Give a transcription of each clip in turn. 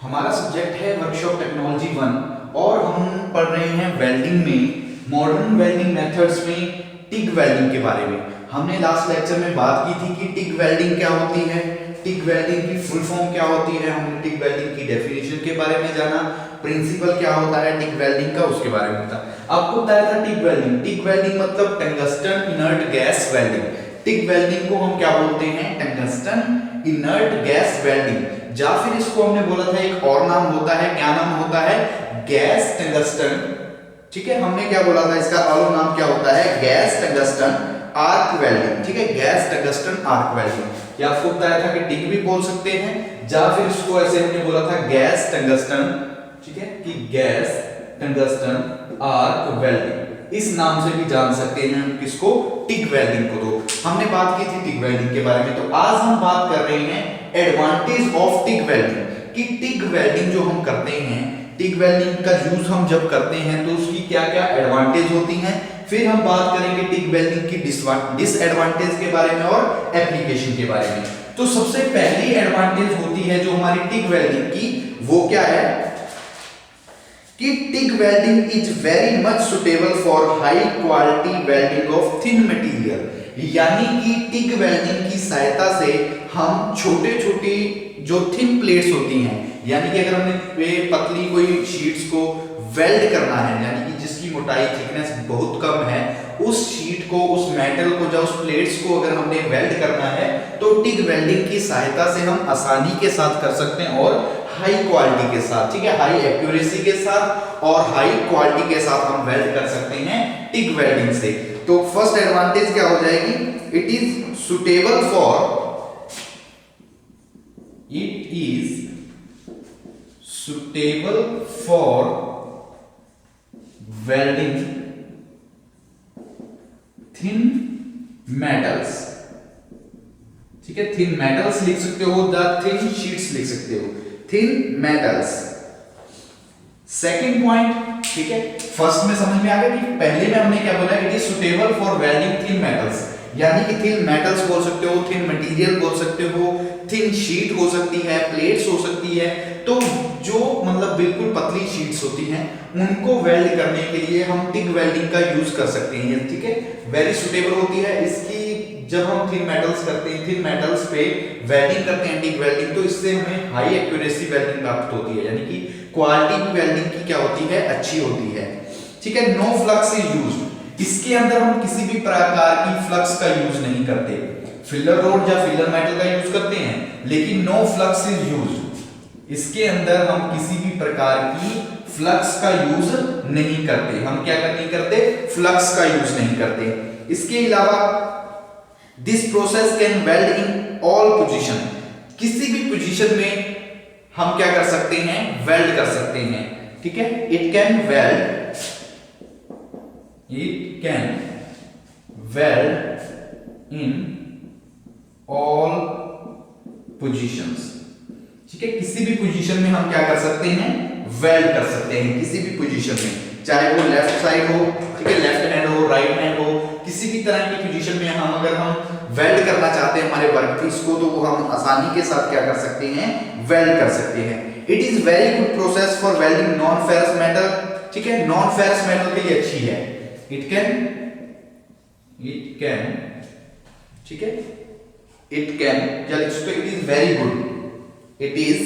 हमारा सब्जेक्ट है workshop technology 1 और हम पढ़ रहे हैं वेल्डिंग में मॉडर्न वेल्डिंग मेथड्स में टिग वेल्डिंग के बारे में। हमने लास्ट लेक्चर में बात की थी कि टिग वेल्डिंग क्या होती है, टिग वेल्डिंग की फुल फॉर्म क्या होती है, हमने टिग वेल्डिंग की डेफिनेशन के बारे में जाना, प्रिंसिपल क्या होता है टिग वेल्डिंग का उसके बारे में था। आपको बताया था टिग वेल्डिंग मतलब tungsten inert gas welding. TIG welding को हम क्या बोलते हैं, टंगस्टन इनर्ट गैस वेल्डिंग, या फिर इसको हमने बोला था एक और नाम होता है, क्या नाम होता है, गैस टंगस्टन। ठीक है, हमने क्या बोला था, इसका और नाम क्या होता है, गैस टंगस्टन आर्क वेल्डिंग। ठीक है, गैस टंगस्टन आर्क वेल्डिंग। या आपको बताया था कि टिग भी बोल सकते हैं, या फिर इसको ऐसे हमने बोला था गैस टंगस्टन, ठीक है, कि गैस टंगस्टन आर्क वेल्डिंग, इस नाम से भी जान सकते हैं हम किसको, टिग वेल्डिंग को। तो हमने बात की थी टिग वेल्डिंग के बारे में। तो आज हम बात कर रहे हैं एडवांटेज ऑफ टिग वेल्डिंग, कि टिग वेल्डिंग जो हम करते हैं, टिग वेल्डिंग का यूज हम जब करते हैं तो उसकी क्या क्या एडवांटेज होती हैं। फिर हम बात करेंगे टिग वेल्डिंग की डिसएडवांटेज के बारे में और एप्लीकेशन के बारे में। तो सबसे पहली एडवांटेज होती है जो हमारी टिग वेल्डिंग की, वो क्या है कि TIG welding is very much suitable for high quality welding of thin material. यानी कि टिग वेल्डिंग की सहायता से हम छोटे छोटे जो थिन प्लेट्स होती हैं, यानी कि अगर हमने पतली कोई शीट्स को वेल्ड करना है, यानी कि जिसकी मोटाई थिकनेस बहुत कम है, उस शीट को, उस मेटल को, या उस प्लेट्स को अगर हमने वेल्ड करना है तो टिग वेल्डिंग की सहायता से हम आसानी के साथ कर सकते हैं और हाई क्वालिटी के साथ, ठीक है, हाई एक्यूरेसी के साथ और हाई क्वालिटी के साथ हम वेल्ड कर सकते हैं टिग वेल्डिंग से। तो फर्स्ट एडवांटेज क्या हो जाएगी, it is suitable for welding thin metals. ठीक है, थिन मेटल्स लिख सकते हो, द थिन शीट्स लिख सकते हो, थिन मेटल्स। सेकंड पॉइंट, ठीक है, फर्स्ट में समझ में आ गया कि पहले में हमने क्या बोला, it is suitable for welding thin metals, यानी कि थिन मेटल्स बोल सकते हो, थिन मटेरियल बोल सकते हो, थिन शीट हो सकती है, प्लेट्स हो सकती है। तो जो मतलब बिल्कुल पतली शीट्स होती हैं उनको वेल्ड करने के लिए हम टिग वेल्डिंग का यूज कर सकते हैं। ठीक है, वेरी सुटेबल होती है इसकी। जब हम थिन मेटल्स करते हैं, थिन मेटल्स पे वेल्डिंग करते हैं टिग वेल्डिंग, तो इससे हमें हाई एक्यूरेसी वेल्डिंग प्राप्त होती है, यानी कि क्वालिटी वेल्डिंग की क्या होती है, अच्छी होती है। ठीक है, नो फ्लक्स इज यूज्ड, इसके अंदर हम किसी भी प्रकार की फ्लक्स का यूज नहीं करते। फिलर रोड या फिलर मेटल का यूज करते हैं, लेकिन नो फ्लक्स इज यूज्ड, इसके अंदर हम किसी भी प्रकार की फ्लक्स का यूज नहीं करते। हम क्या नहीं करते, फ्लक्स का यूज नहीं करते। इसके अलावा this process can weld in all position, किसी भी पोजीशन में हम क्या कर सकते हैं, वेल्ड कर सकते हैं। ठीक है, it can weld in all positions. ठीक है, किसी भी पोजीशन में हम क्या कर सकते हैं, वेल्ड कर सकते हैं, किसी भी पोजीशन में, चाहे वो लेफ्ट साइड हो, ठीक है, लेफ्ट हैंड हो, राइट हैंड हो, किसी भी तरह की पोजीशन में हम अगर हम वेल्ड करना चाहते हैं हमारे वर्कपीस को, तो वो हम आसानी के साथ क्या कर सकते हैं, वेल्ड कर सकते हैं। It is very good process for welding non ferrous metal. ठीक है, नॉन फेरस मेटल के लिए अच्छी है। इट कैन ठीक है, इट कैन, चलिए इस पे, it is very good, it is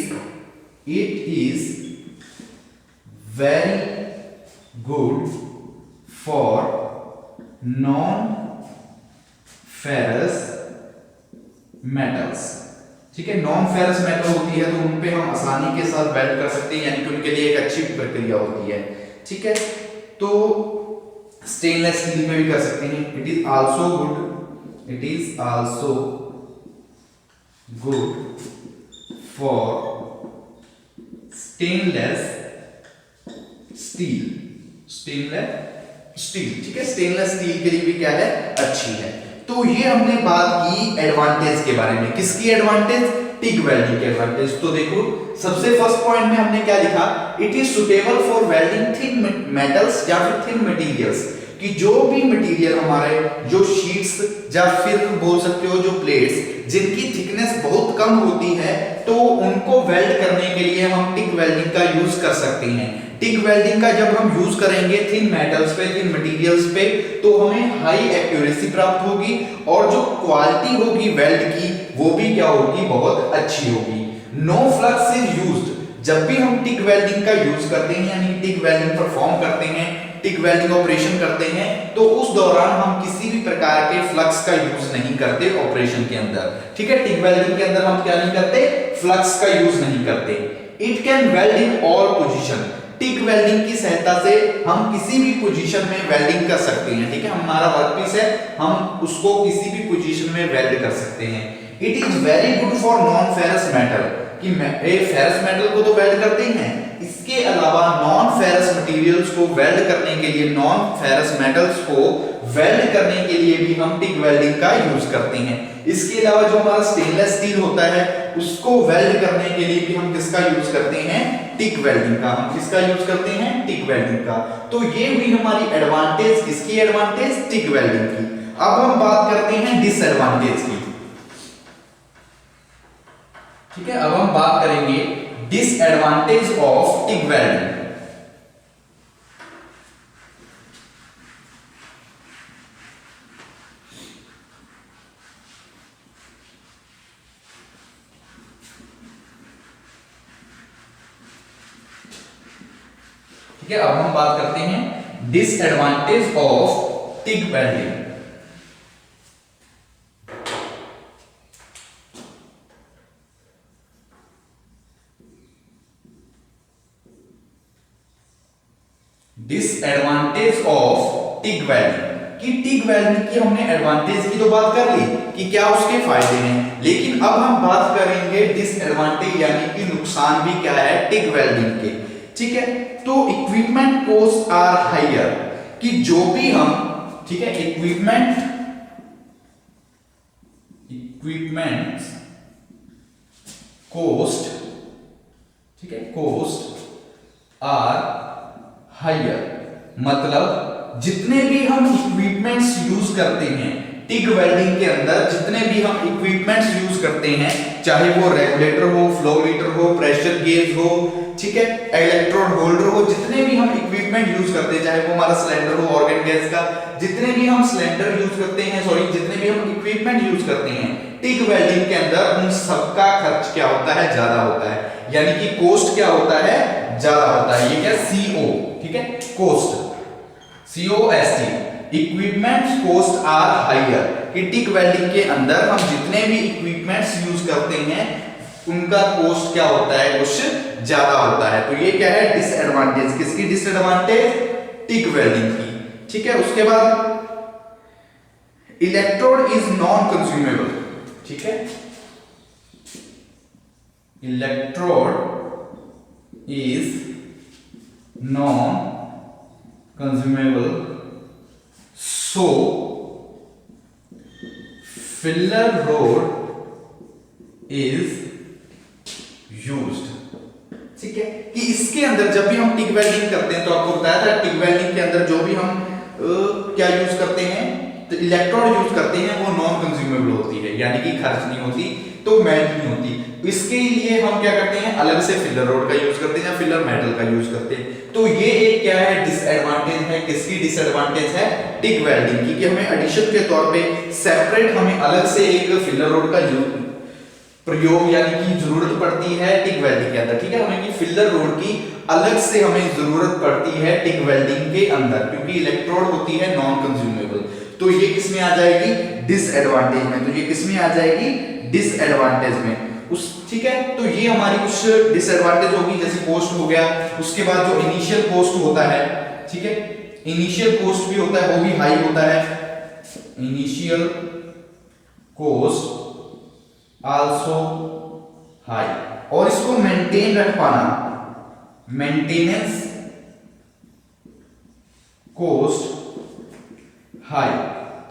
very good for non ferrous metals। ठीक है, नॉन फेरस मेटल होती है तो उन पे हम आसानी के साथ वेल्ड कर सकते हैं, यानी कि उनके लिए एक अच्छी प्रक्रिया होती है। ठीक है, तो स्टेनलेस स्टील में भी कर सकते हैं। It is also good for stainless steel। ठीक है, स्टेनलेस स्टील के लिए भी क्या है, अच्छी है। तो ये हमने बात की एडवांटेज के बारे में, किसकी एडवांटेज, टिग वेल्डिंग के एडवांटेज। तो देखो, सबसे फर्स्ट पॉइंट में हमने क्या लिखा, it is suitable for welding thin metals या फिर थिन मटेरियल्स। कि जो भी मटेरियल हमारे जो शीट्स या फिर बोल सकते हो जो प्लेट्स जिनकी थिकनेस बहुत कम होती है तो उनको वेल्ड करने के लिए हम टिक वेल्डिंग का यूज कर सकते हैं। टिक वेल्डिंग का जब हम यूज करेंगे थिन मेटल्स पे, थिन मटेरियल्स पे, तो हमें हाई एक्यूरेसी प्राप्त होगी और जो क्वालिटी होगी वेल्ड की वो भी क्या होगी, बहुत अच्छी होगी। नो फ्लक्स इज यूज्ड, जब भी हम टिक वेल्डिंग का यूज करते हैं यानी टिक वेल्डिंग परफॉर्म करते हैं, टिक वेल्डिंग ऑपरेशन करते हैं, तो उस दौरान हम किसी भी प्रकार के फ्लक्स का यूज नहीं करते ऑपरेशन के अंदर। ठीक है, टिक वेल्डिंग के अंदर हम क्या नहीं करते, फ्लक्स का यूज नहीं करते। It can weld in all position, tick welding की सहायता से हम किसी भी पोजीशन में वेल्डिंग कर सकते हैं। ठीक है, हमारा वर्कपीस है, हम उसको किसी भी पोजीशन में वेल्ड कर सकते हैं। It is very good for non ferrous metal, कि फेरस मेटल को तो वेल्ड करते ही हैं, इसके अलावा नॉन फेरस मटेरियल्स को वेल्ड करने के लिए, नॉन फेरस मेटल्स को वेल्ड करने के लिए भी हम टिक वेल्डिंग का यूज करते हैं। इसके अलावा जो हमारा स्टेनलेस स्टील होता है उसको वेल्ड करने के लिए भी हम किसका यूज करते हैं, टिक वेल्डिंग का। हम किसका यूज करते हैं, टिक वेल्डिंग का। तो ये हुई हमारी एडवांटेज, किसकी एडवांटेज, टिक वेल्डिंग की। अब हम बात करते हैं डिसएडवांटेज की। ठीक है, अब हम बात करेंगे डिसएडवांटेज ऑफ टिक वेल्डिंग। ठीक है, अब हम बात करते हैं disadvantage of tick welding. Disadvantage of tick welding, कि टिक वेल्डिंग की हमने एडवांटेज की तो बात कर ली कि क्या उसके फायदे हैं, लेकिन अब हम बात करेंगे डिसएडवांटेज यानी कि नुकसान भी क्या है टिक वेल्डिंग के। ठीक है, तो इक्विपमेंट कॉस्ट आर हायर, कि जो भी हम, ठीक है, इक्विपमेंट कॉस्ट, ठीक है, कॉस्ट आर हायर, मतलब जितने भी हम इक्विपमेंट्स यूज करते हैं टिक वेल्डिंग के अंदर, जितने भी हम इक्विपमेंट्स यूज करते हैं, चाहे वो रेगुलेटर हो, फ्लो मीटर हो, प्रेशर गेज हो, ठीक है, इलेक्ट्रोड होल्डर हो, जितने भी हम इक्विपमेंट यूज करते हैं, चाहे वो हमारा सिलेंडर हो ऑर्गन गैस का, जितने भी हम सिलेंडर यूज करते हैं, सॉरी जितने भी हम इक्विपमेंट यूज करते हैं टिक वेल्डिंग के अंदर, उन सबका खर्च क्या होता है, ज्यादा होता है, यानी कि कॉस्ट क्या होता है, ज्यादा होता है। ये क्या, CO, ठीक है, cost, COST, equipments cost are higher, कि टिक वेल्डिंग के अंदर हम जितने भी इक्विपमेंट्स यूज करते हैं उनका कॉस्ट क्या होता है, कुछ ज्यादा होता है। तो ये क्या है, डिसएडवांटेज, किसकी डिसएडवांटेज, टिक वेल्डिंग की। ठीक है, उसके बाद इलेक्ट्रोड इज नॉन कंज्यूमेबल, ठीक है, electrode is non consumable, so filler road is used. ठीक है, कि इसके अंदर जब भी हम टिक वेल्डिंग करते हैं, तो आपको बताया था टिक वेल्डिंग के अंदर जो भी हम क्या यूज करते हैं, तो इलेक्ट्रोड यूज करते हैं, वो नॉन कंज्यूमेबल होती है, यानी कि खर्च नहीं होती, तो मेल्ट नहीं होती। इसके लिए हम क्या करते हैं, अलग से फिलर रोड का यूज करते हैं या फिलर मेटल का यूज करते हैं। तो ये एक क्या है, डिसएडवांटेज है, किसकी डिसएडवांटेज है, टिक वेल्डिंग की, कि हमें एडिशन के तौर पे सेपरेट हमें अलग से एक फिलर रोड का प्रयोग यानी कि जरूरत पड़ती है टिक वेल्डिंग के अंदर। ठीक है, हमें कि फिलर रोड की अलग से हमें जरूरत पड़ती है टिक वेल्डिंग के अंदर, क्योंकि इलेक्ट्रोड होती है नॉन कंज्यूमेबल। तो ये किसमें आ जाएगी, डिसएडवांटेज में। तो ये किसमें आ जाएगी, डिसएडवांटेज में। उस ठीक है, तो ये हमारी कुछ डिसएडवांटेज होगी, जैसे कॉस्ट हो गया। उसके बाद जो इनिशियल कॉस्ट होता है, ठीक है, इनिशियल कॉस्ट भी होता है, वो भी हाई होता है, इनिशियल कॉस्ट आल्सो हाई। और इसको मेंटेन रख पाना, मेंटेनेंस कॉस्ट हाई,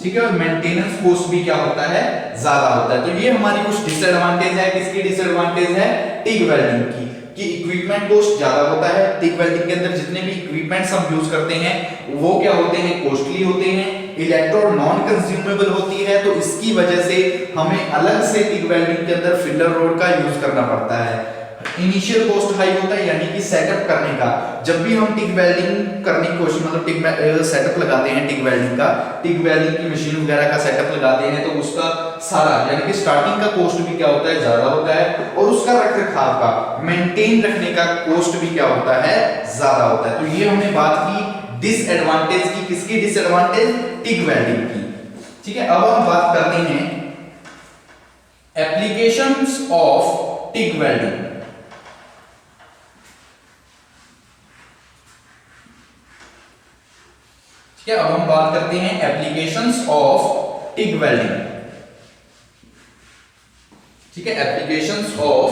ठीक है, और मेंटेनेंस कॉस्ट भी क्या होता है, ज्यादा होता है। तो ये हमारी कुछ डिसएडवांटेज है, किसकी डिसएडवांटेज है, टिग वेल्डिंग की कि इक्विपमेंट कॉस्ट ज्यादा होता है। टिग वेल्डिंग के अंदर जितने भी इक्विपमेंट्स हम यूज करते हैं वो क्या होते हैं, कॉस्टली होते हैं, इलेक्ट्रो नॉन कंज्यूमेबल होती है, तो इसकी वजह से हमें अलग से टिग वेल्डिंग के अंदर फिलर रोड का यूज करना पड़ता है। इनिशियल कॉस्ट हाई होता है, यानी कि सेटअप करने का, जब भी हम टिग वेल्डिंग करने की कोशिश मतलब टिग सेटअप लगाते हैं, टिग वेल्डिंग का, टिग वेल्डिंग की मशीन वगैरह का सेटअप लगाते हैं, तो उसका सारा यानी कि स्टार्टिंग का कॉस्ट भी क्या होता है, ज्यादा होता है, और उसका रखरखाव का मेंटेन रखने का कॉस्ट भी क्या होता है, ज्यादा होता है। तो ये हमने बात की डिसएडवांटेज की, किसकी डिसएडवांटेज, टिग वेल्डिंग की। ठीक है, अब हम बात करते हैं एप्लीकेशंस ऑफ टिग वेल्डिंग। ठीक है, अब हम बात करते हैं एप्लीकेशंस ऑफ टिग वेल्डिंग। ठीक है, applications of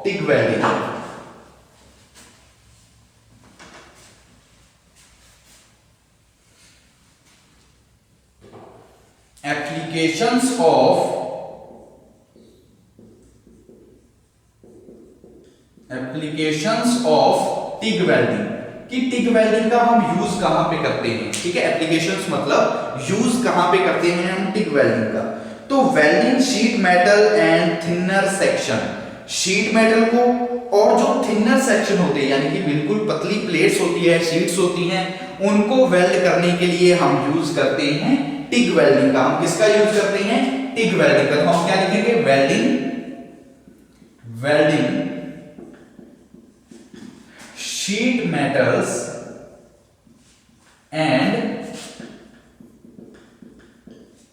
TIG welding. Applications of TIG welding कि टिग वेल्डिंग का हम यूज कहां पे करते हैं। ठीक है, एप्लीकेशंस मतलब यूज कहां पे करते हैं हम टिग वेल्डिंग का। तो welding sheet metal and thinner section, sheet metal को और जो थिनर सेक्शन होते हैं यानी कि बिल्कुल पतली प्लेट्स होती है, शीट्स होती हैं, उनको वेल्ड करने के लिए हम यूज करते हैं टिग वेल्डिंग का। हम किसका यूज करते हैं, टिग वेल्डिंग का। तो हम क्या लिखेंगे, welding sheet metals and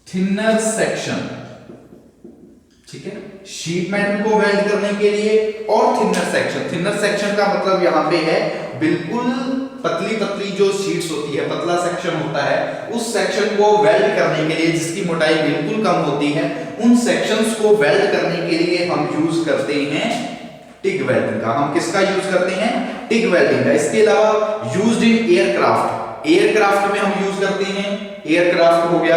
thinner section. ठीक है, शीट मेटल को वेल्ड करने के लिए और थिनर सेक्शन, थिनर सेक्शन का मतलब यहां पे है बिल्कुल पतली पतली जो शीट्स होती है, पतला सेक्शन होता है, उस सेक्शन को वेल्ड करने के लिए जिसकी मोटाई बिल्कुल कम होती है, उन सेक्शंस को वेल्ड करने के लिए हम यूज करते हैं टिग वेल्डिंग का। हम किसका यूज करते हैं, टिग वेल्डिंग का। इसके अलावा यूज्ड इन एयरक्राफ्ट, एयरक्राफ्ट में हम यूज करते हैं, एयरक्राफ्ट हो गया,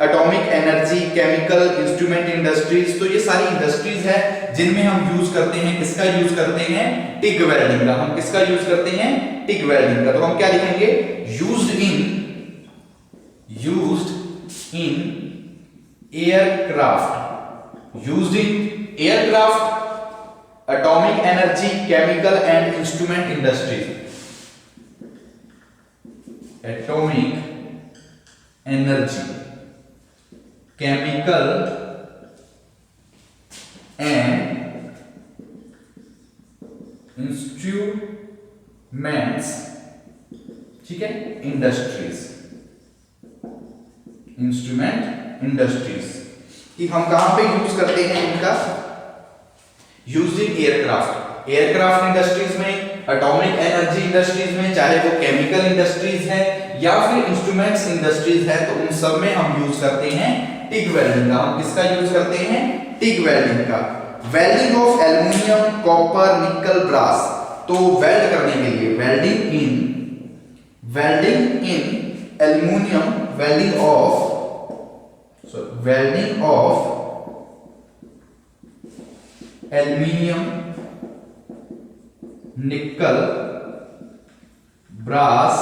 atomic energy, chemical, instrument industries, तो ये सारी इंडस्ट्रीज है जिनमें हम यूज करते हैं, किसका यूज करते हैं, टिग वेल्डिंग का। हम किसका यूज करते हैं, टिग वेल्डिंग का। तो हम क्या लिखेंगे, used in aircraft, used in aircraft, atomic energy, chemical and instrument industries, atomic energy, chemical and instruments, ठीक है, इंडस्ट्रीज, इंस्ट्रूमेंट इंडस्ट्रीज कि हम कहां पे यूज करते हैं इनका, used in aircraft, aircraft industries में, एटॉमिक एनर्जी इंडस्ट्रीज में, चाहे वो केमिकल इंडस्ट्रीज है या फिर इंस्ट्रूमेंट्स इंडस्ट्रीज है, तो उन सब में हम यूज करते हैं टिग वेल्डिंग का। हम किसका यूज करते हैं, टिग वेल्डिंग का। वेल्डिंग ऑफ एल्युमिनियम, कॉपर, निकल, ब्रास, तो वेल्ड करने के लिए welding in aluminium, welding of aluminium, निकल, ब्रास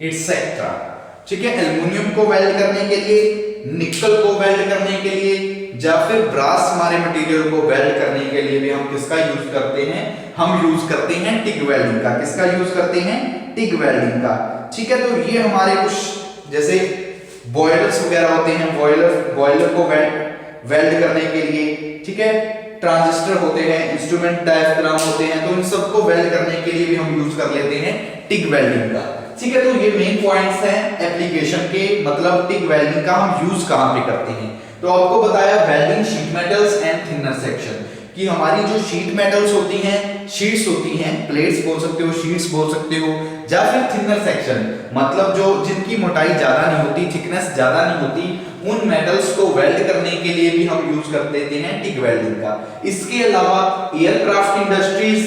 एटसेट्रा। ठीक है, एल्युमिनियम को वेल्ड करने के लिए, निकल को वेल्ड करने के लिए, या फिर ब्रास हमारे मटेरियल को वेल्ड करने के लिए भी हम किसका यूज करते हैं, हम यूज करते हैं टिग वेल्डिंग का। किसका यूज करते हैं, टिग वेल्डिंग का। ठीक है, तो ये हमारे कुछ जैसे बॉयलर्स वगैरह होते हैं, बॉयलर को वेल्ड करने के लिए, ठीक है, ट्रांजिस्टर होते हैं, इंस्ट्रूमेंट डायफ्राम होते हैं, तो इन सबको वेल्ड करने के लिए भी हम यूज कर लेते हैं टिग वेल्डिंग का। ठीक है, तो ये मेन पॉइंट्स हैं एप्लीकेशन के, मतलब टिग वेल्डिंग का हम यूज कहां पे करते हैं। तो आपको बताया welding sheet metals and thinner section कि हमारी जो शीट मेटल्स होती हैं, शीट्स होती हैं, प्लेट्स बोल सकते हो, शीट्स बोल सकते हो, या फिर थिनर सेक्शन मतलब जो जिनकी मोटाई ज्यादा नहीं होती, थिकनेस ज्यादा नहीं होती, उन मेटल्स को वेल्ड करने के लिए भी हम यूज कर देते हैं टिग वेल्डिंग का। इसके अलावा aircraft industries,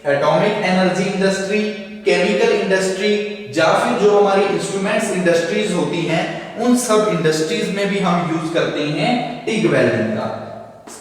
atomic energy industry, chemical industry, या फिर जो हमारी इंस्ट्रूमेंट्स इंडस्ट्रीज होती हैं, उन सब इंडस्ट्रीज में भी हम यूज करते हैं टिग वेल्डिंग का।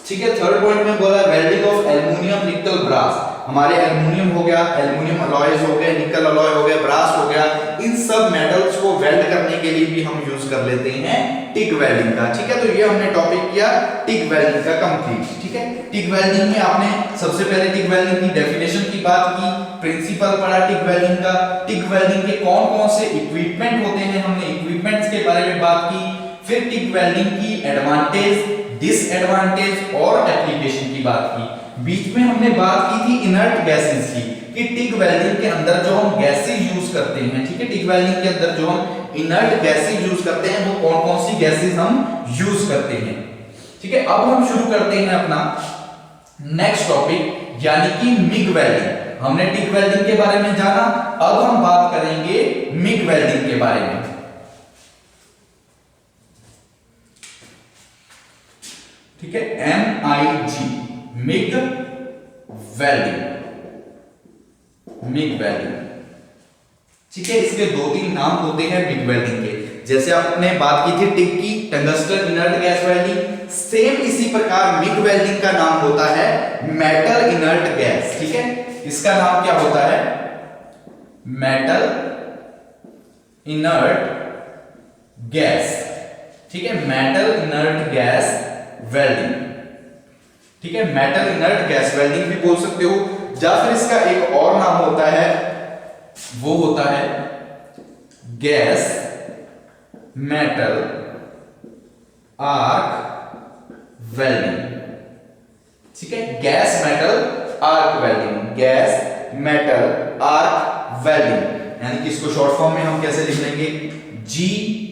ठीक है। थर्ड पॉइंट में बोला वेल्डिंग ऑफ एल्युमिनियम निकल ब्रास। हमारे एल्युमिनियम हो गया, एल्युमिनियम अलॉयज हो गए, निकल अलॉय हो गया, ब्रास हो गया, इन सब मेटल्स को वेल्ड करने के लिए भी हम यूज कर लेते हैं टिक वेल्डिंग का। ठीक है, तो ये हमने टॉपिक किया टिक वेल्डिंग का कंप्लीट। ठीक है, टिक वेल्डिंग में आपने सबसे पहले टिक वेल्डिंग की डेफिनेशन की बात की, प्रिंसिपल पढ़ा टिक वेल्डिंग का, टिक वेल्डिंग के कौन-कौन से इक्विपमेंट होते हैं, हमने इक्विपमेंट्स के बारे में बात की, फिर टिक वेल्डिंग की एडवांटेज, डिसएडवांटेज और एप्लीकेशन की बात की। बीच में हमने बात की थी इनर्ट गैसेस की, कि टिक वेल्डिंग के अंदर जो हम गैसेस यूज करते हैं, ठीक है, टिक वेल्डिंग के अंदर जो हम इनर्ट गैसेस यूज करते हैं वो कौन-कौन सी गैसेस हम यूज करते हैं। ठीक है, अब हम शुरू करते हैं अपना नेक्स्ट टॉपिक यानी कि मिग वेल्डिंग। हमने टिक वेल्डिंग के बारे में जाना, अब हम बात करेंगे मिग वेल्डिंग के बारे में। ठीक है, MIG MiG welding, MiG welding. ठीक है, इसके दो तीन नाम होते हैं मिग वेल्डिंग के, जैसे आपने बात की थी टिक की, tungsten inert gas welding, same इसी प्रकार मिग वेल्डिंग का नाम होता है मेटल इनर्ट गैस। ठीक है, इसका नाम क्या होता है? Metal inert gas. ठीक है, मेटल इनर्ट गैस वेल्डिंग। ठीक है, मेटल इनर्ट गैस वेल्डिंग भी बोल सकते हो, या फिर इसका एक और नाम होता है, वो होता है गैस मेटल आर्क वेल्डिंग। ठीक है, gas metal arc welding, gas metal arc welding, यानी कि इसको शॉर्ट फॉर्म में हम कैसे लिख लेंगे? GMAW।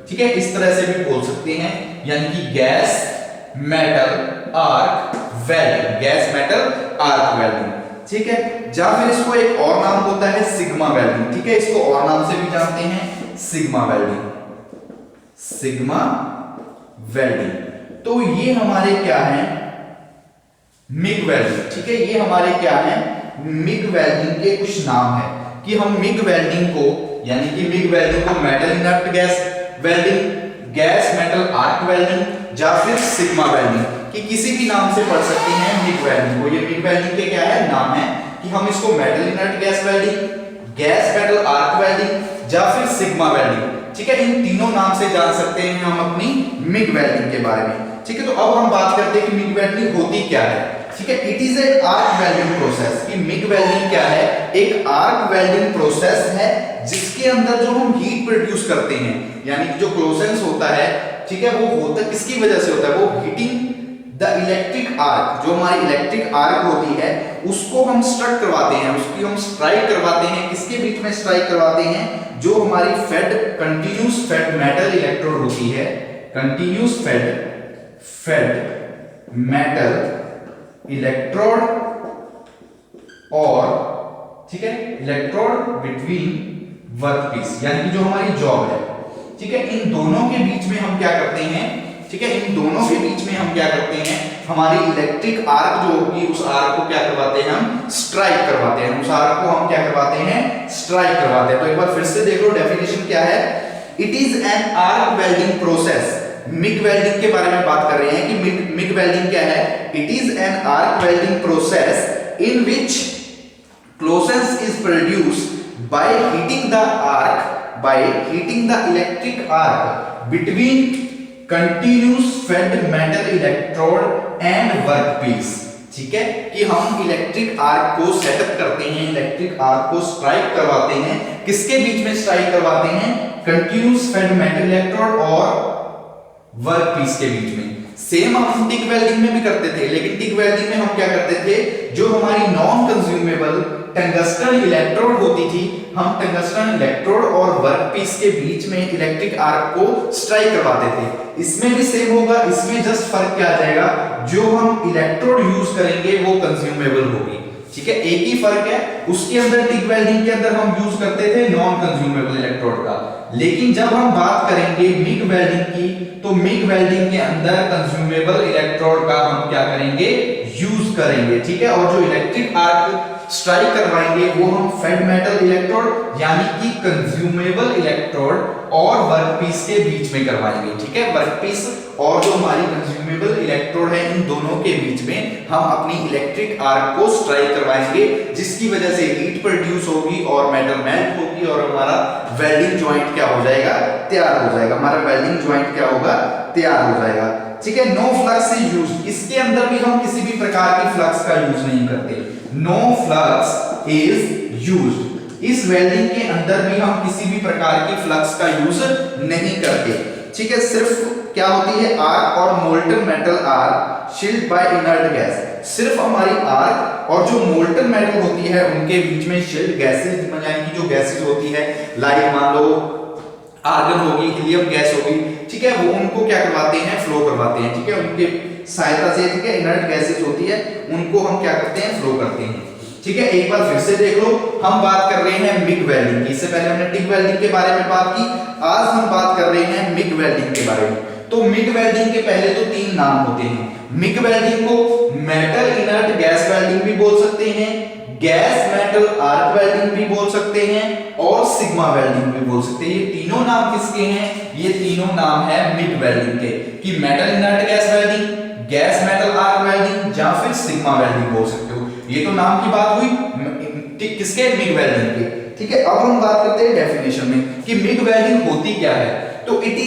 ठीक है, इस तरह से भी बोल सकते हैं, यानी कि gas metal arc welding, gas metal arc welding. ठीक है, या फिर इसको एक और नाम होता है सिग्मा वेल्डिंग। ठीक है, इसको और नाम से भी जानते हैं सिग्मा वेल्डिंग, सिग्मा वेल्डिंग। तो ये हमारे क्या है? MiG welding. ठीक है, ये हमारे क्या है? मिग वेल्डिंग के कुछ नाम है, कि हम मिग वेल्डिंग को, यानी कि मिग वेल्डिंग को metal inert gas welding, gas metal arc welding या फिर सिग्मा वेल्डिंग, कि किसी भी नाम से पढ़ सकते हैं मिग वेल्डिंग को। ये मिग वेल्डिंग के क्या है? नाम है, कि हम इसको metal inert gas welding, gas metal arc welding या फिर सिग्मा वेल्डिंग, ठीक है, इन तीनों नाम से जान सकते हैं हम अपनी मिग वेल्डिंग के बारे में। ठीक है, तो अब हम बात करते हैं कि मिग वेल्डिंग होती क्या है। ठीक है, it is a arc welding process. कि मिग वेल्डिंग क्या है? एक आर्क वेल्डिंग प्रोसेस है जिसके अंदर जो हम हीट प्रोड्यूस करते हैं, यानी कि जो क्लोसेंस होता है, ठीक है, वो होता किसकी वजह से होता है? वो हीटिंग द इलेक्ट्रिक आर्क, जो हमारी इलेक्ट्रिक आर्क होती है उसको हम स्ट्रक करवाते हैं, उसकी हम स्ट्राइक करवाते हैं। किसके बीच में स्ट्राइक करवाते हैं? जो हमारी fed, continuous fed metal electrode होती है, कंटिन्यूस फेड मेटल इलेक्ट्रोड, और ठीक है, इलेक्ट्रोड बिटवीन वर्कपीस, यानी कि जो हमारी जॉब है। ठीक है, इन दोनों के बीच में हम क्या करते हैं? ठीक है, इन दोनों के बीच में हम क्या करते हैं? हमारी इलेक्ट्रिक आर्क जो होगी, उस आर्क को क्या करवाते हैं? हम स्ट्राइक करवाते हैं, उस आर्क को हम क्या करवाते हैं? स्ट्राइक करवाते हैं। तो एक बार फिर से देख लो, डेफिनेशन क्या है? It is an arc welding process. MiG welding के बारे में बात कर रहे हैं कि मिग वेल्डिंग क्या है? It is an arc welding process in which coalescence is produced by heating the arc, by heating the electric arc between continuous fed metal electrode and workpiece. ठीक है, कि हम इलेक्ट्रिक आर्क को setup करते हैं, electric arc को strike करवाते हैं। किसके बीच में स्ट्राइक करवाते हैं? कंटिन्यूस फेड मेटल इलेक्ट्रोड और वर्कपीस के बीच में। सेम हम टिक वेल्डिंग में भी करते थे, लेकिन टिक वेल्डिंग में हम क्या करते थे? जो हमारी नॉन कंज्यूमेबल टंगस्टन इलेक्ट्रोड होती थी, हम टंगस्टन इलेक्ट्रोड और वर्कपीस के बीच में इलेक्ट्रिक आर्क को स्ट्राइक करवाते थे। इसमें भी सेम होगा, इसमें जस्ट फर्क क्या आ जाएगा? जो हम इलेक्ट्रोड यूज करेंगे वो कंज्यूमेबल होगी। ठीक है, एक ही फर्क है। उसके अंदर टिक वेल्डिंग के अंदर हम यूज करते थे नॉन कंज्यूमेबल इलेक्ट्रोड का, लेकिन जब हम बात करेंगे मिग वेल्डिंग की, तो मिग वेल्डिंग के अंदर कंज्यूमेबल इलेक्ट्रोड का हम क्या करेंगे? यूज करेंगे। ठीक है, और जो इलेक्ट्रिक आर्क स्ट्राइक करवाएंगे वो हम फेड मेटल इलेक्ट्रोड यानी कि कंज्यूमेबल इलेक्ट्रोड और वर्कपीस के बीच में करवाएंगे। ठीक है, वर्कपीस और जो हमारी कंज्यूमेबल इलेक्ट्रोड है इन दोनों के बीच में हम अपनी इलेक्ट्रिक आर्क को स्ट्राइक करवाएंगे, जिसकी वजह से हीट प्रोड्यूस होगी और मेटल मेल्ट होगी और हमारा वेल्डिंग जॉइंट क्या हो जाएगा, तैयार हो जाएगा। हमारा वेल्डिंग जॉइंट क्या होगा, तैयार हो जाएगा। ठीक है, नो फ्लक्स इज यूज्ड, इसके अंदर भी हम किसी भी प्रकार की फ्लक्स का यूज नहीं करते। नो फ्लक्स इज यूज्ड, इस वेल्डिंग के अंदर भी हम किसी भी प्रकार की फ्लक्स का यूज नहीं करते। ठीक है, सिर्फ क्या होती है, आर्क और molten metal are shield by inert gas, सिर्फ हमारी आर्क और जो मोल्टन मेटल होती है उनके बीच में शील्ड गैसेस यानी कि जो गैसेस होती है, लाइक मान लो आर्गन होगी, हीलियम गैस होगी, ठीक है, वो उनको क्या करवाते हैं, फ्लो करवाते हैं। ठीक है, उनके सहायता से, ठीक है, इनर्ट गैसेस होती है उनको हम क्या करते हैं, फ्लो करते हैं। ठीक है, एक बार फिर से देख लो, हम बात कर रहे हैं मिग वेल्डिंग की। इससे पहले हमने टिग वेल्डिंग के बारे में बात की, आज हम बात कर रहे हैं मिग वेल्डिंग के बारे में। तो मिग वेल्डिंग के पहले तो 3 नाम होते हैं। मिग वेल्डिंग को मेटल इनर्ट गैस वेल्डिंग भी बोल सकते हैं, गैस मेटल आर्क वेल्डिंग भी बोल सकते हैं और सिग्मा वेल्डिंग भी बोल सकते हैं। ये तीनों नाम किसके हैं, ये तीनों नाम है मिग वेल्डिंग के, कि metal inert gas welding, gas metal arc welding या फिर सिग्मा वेल्डिंग बोल सकते हो। ये तो नाम की बात हुई किसके, मिग वेल्डिंग के। ठीक है, अब हम बात करते हैं डेफिनेशन में कि मिग वेल्डिंग होती क्या है। तो it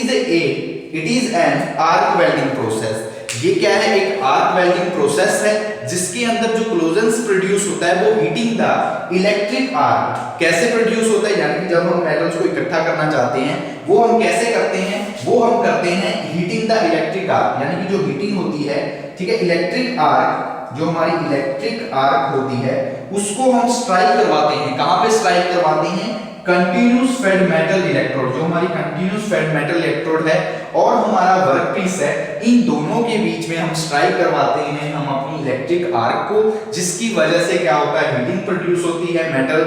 is an arc welding process, ये क्या है, एक आर्क वेल्डिंग प्रोसेस है जिसके अंदर जो क्लोजेंस प्रोड्यूस होता है वो हीटिंग द इलेक्ट्रिक आर्क। कैसे प्रोड्यूस होता है, यानी कि जब हम मेटल्स को इकट्ठा करना चाहते हैं वो हम कैसे करते हैं, वो हम करते हैं हीटिंग द इलेक्ट्रिक आर्क, यानी कि जो हीटिंग होती है, ठीक है, इलेक्ट्रिक आर्क, जो हमारी इलेक्ट्रिक आर्क होती है उसको हम स्ट्राइक करवाते हैं। कहां पे स्ट्राइक करवाते हैं, कंटिन्यूस फेड मेटल इलेक्ट्रोड, जो हमारी कंटिन्यूस फेड मेटल इलेक्ट्रोड है और हमारा वर्कपीस है, इन दोनों के बीच में हम स्ट्राइक करवाते हैं हम अपनी इलेक्ट्रिक आर्क को, जिसकी वजह से क्या होता है, हीटिंग प्रोड्यूस होती है, मेटल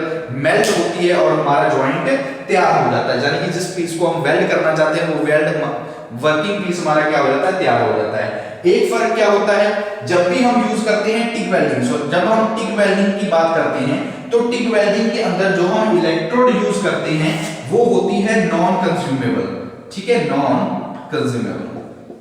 मेल्ट होती है और हमारा जॉइंट तैयार हो जाता है। यानी कि जिस पीस को हम वेल्ड करना चाहते हैं वो वेल्ड वर्किंग पीस हमारा क्या हो जाता है, तैयार हो जाता है। एक फर्क क्या होता है, जब भी हम यूज करते हैं टिग वेल्डिंग, जब हम टिग वेल्डिंग की बात करते हैं तो टिग वेल्डिंग के अंदर जो हम इलेक्ट्रोड यूज करते हैं वो होती है नॉन कंज्यूमेबल। ठीक है, नॉन कंज्यूमेबल,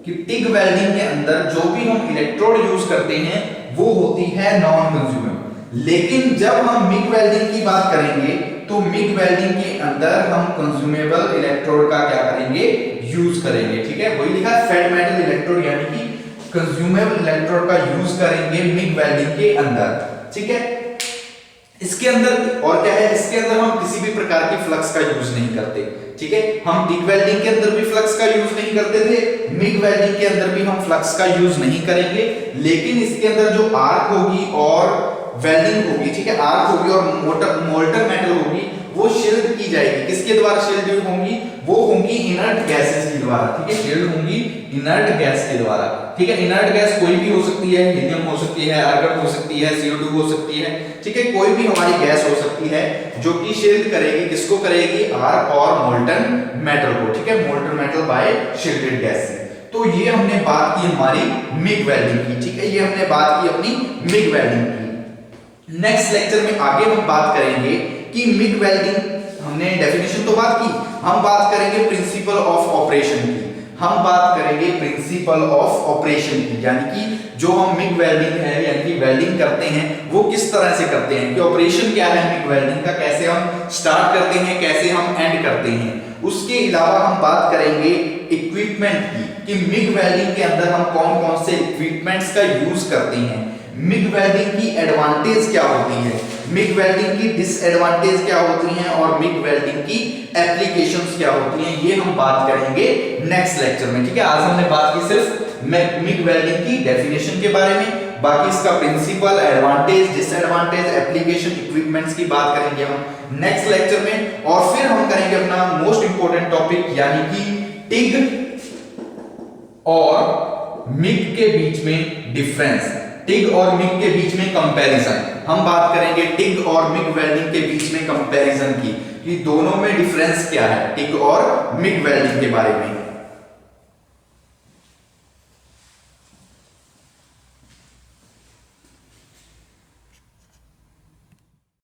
कि टिग वेल्डिंग के अंदर जो भी हम इलेक्ट्रोड यूज करते हैं वो होती है नॉन कंज्यूमेबल। लेकिन जब हम मिग वेल्डिंग की बात करेंगे तो मिग वेल्डिंग के अंदर हम कंज्यूमेबल इलेक्ट्रोड का क्या करेंगे, यूज करेंगे। ठीक है, वही लिखा है फेड मेटल इलेक्ट्रोड, यानी कि कंज्यूमेबल इलेक्ट्रोड का यूज करेंगे मिग वेल्डिंग के अंदर। ठीक है, इसके अंदर और क्या है, इसके अंदर हम किसी भी प्रकार की फ्लक्स का यूज नहीं करते। ठीक है, हम टिग वेल्डिंग के अंदर भी फ्लक्स का यूज नहीं करते थे, मिग वेल्डिंग के अंदर भी हम फ्लक्स का यूज नहीं करेंगे। लेकिन इसके अंदर जो आर्क होगी और वेल्डिंग होगी, ठीक है, आर्क होगी और मोल्टन मेटल होगी, वो शील्ड की जाएगी। किसके द्वारा शील्ड होंगी, वो होंगी इनर्ट गैसेस के द्वारा। ठीक है, शील्ड होंगी इनर्ट गैस के द्वारा। ठीक है, इनर्ट गैस कोई भी हो सकती है, हीलियम हो सकती है, आर्गन हो सकती है, CO2 हो सकती है। ठीक है, कोई भी हमारी गैस हो सकती है जो कि शील्ड करेगी, किसको करेगी, आर्क और मोल्टन मेटल को। ठीक है, molten metal by shielded gas. तो ये हमने बात की हमारी मिग वेल्डिंग की। ठीक है, ये हमने बात की अपनी मिग वेल्डिंग की। नेक्स्ट लेक्चर में आगे हम बात करेंगे कि मिग वेल्डिंग, हमने डेफिनेशन तो बात की, हम बात करेंगे प्रिंसिपल ऑफ ऑपरेशन की। हम बात करेंगे प्रिंसिपल ऑफ ऑपरेशन की, यानी कि जो हम मिग वेल्डिंग है यानी कि वेल्डिंग करते हैं वो किस तरह से करते हैं, कि ऑपरेशन क्या है मिग वेल्डिंग का, कैसे हम स्टार्ट करते हैं, कैसे हम एंड करते हैं। उसके अलावा हम बात करेंगे इक्विपमेंट की, कि मिग वेल्डिंग के अंदर हम कौन कौन से इक्विपमेंट्स का यूज करते हैं, मिग वेल्डिंग की एडवांटेज क्या होती है, मिग वेल्डिंग की डिसएडवांटेज क्या होती हैं और मिग वेल्डिंग की एप्लीकेशंस क्या होती हैं, ये हम बात करेंगे नेक्स्ट लेक्चर में। ठीक है, आज हमने बात की सिर्फ मिग वेल्डिंग की डेफिनेशन के बारे में, बाकी इसका principle, advantage, disadvantage, application, equipments की बात करेंगे हम नेक्स्ट लेक्चर में। और फिर हम करेंगे अपना मोस्ट इंपोर्टेंट टॉपिक, यानी कि टिग और मिग के बीच में डिफरेंस, टिग और मिग के बीच में कंपैरिजन। हम बात करेंगे टिग और मिग वेल्डिंग के बीच में कंपैरिजन की, कि दोनों में डिफरेंस क्या है, टिग और मिग वेल्डिंग के बारे में।